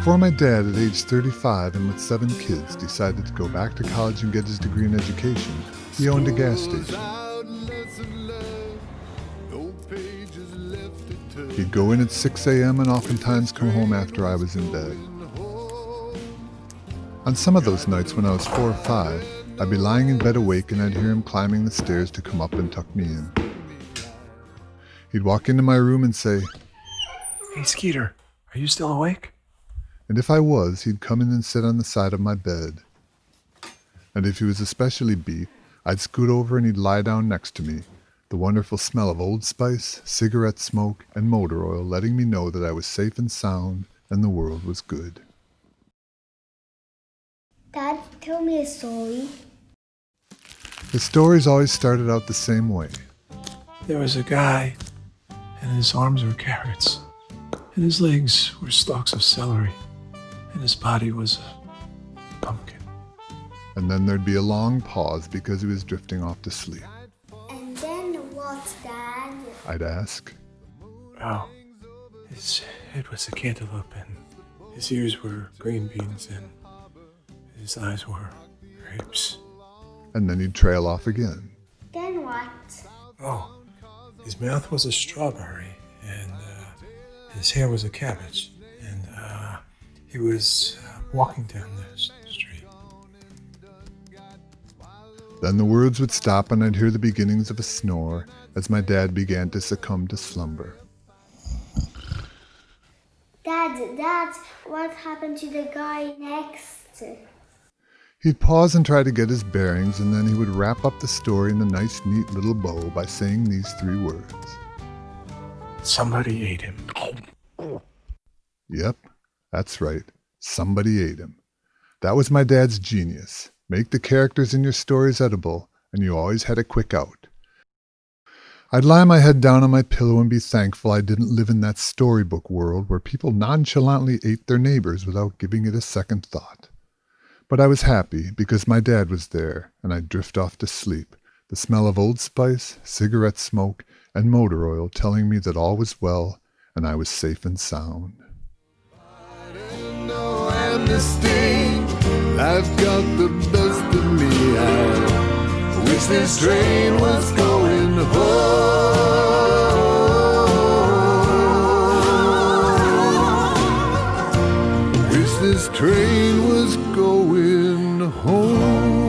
Before my dad, at age 35 and with 7 kids, decided to go back to college and get his degree in education, he owned a gas station. He'd go in at 6 a.m. and oftentimes come home after I was in bed. On some of those nights when I was 4 or 5, I'd be lying in bed awake and I'd hear him climbing the stairs to come up and tuck me in. He'd walk into my room and say, "Hey, Skeeter, are you still awake?" And if I was, he'd come in and sit on the side of my bed. And if he was especially beat, I'd scoot over and he'd lie down next to me, the wonderful smell of Old Spice, cigarette smoke, and motor oil letting me know that I was safe and sound and the world was good. Dad, tell me a story. The stories always started out the same way. There was a guy, and his arms were carrots, and his legs were stalks of celery, and his body was a pumpkin. And then there'd be a long pause because he was drifting off to sleep. And then what, Dad? I'd ask. Oh, his head was a cantaloupe, and his ears were green beans, and his eyes were grapes. And then he'd trail off again. Then what? Oh, his mouth was a strawberry, and his hair was a cabbage, and he was walking down the street. Then the words would stop and I'd hear the beginnings of a snore as my dad began to succumb to slumber. Dad, what happened to the guy next? He'd pause and try to get his bearings, and then he would wrap up the story in a nice, neat little bow by saying these 3 words. Somebody ate him. Yep, that's right. Somebody ate him. That was my dad's genius. Make the characters in your stories edible, and you always had a quick out. I'd lie my head down on my pillow and be thankful I didn't live in that storybook world where people nonchalantly ate their neighbors without giving it a second thought. But I was happy because my dad was there, and I'd drift off to sleep, the smell of Old Spice, cigarette smoke, and motor oil telling me that all was well and I was safe and sound. No amnesty, life got the best of me. I wish this train was going home. Wish this train was going home.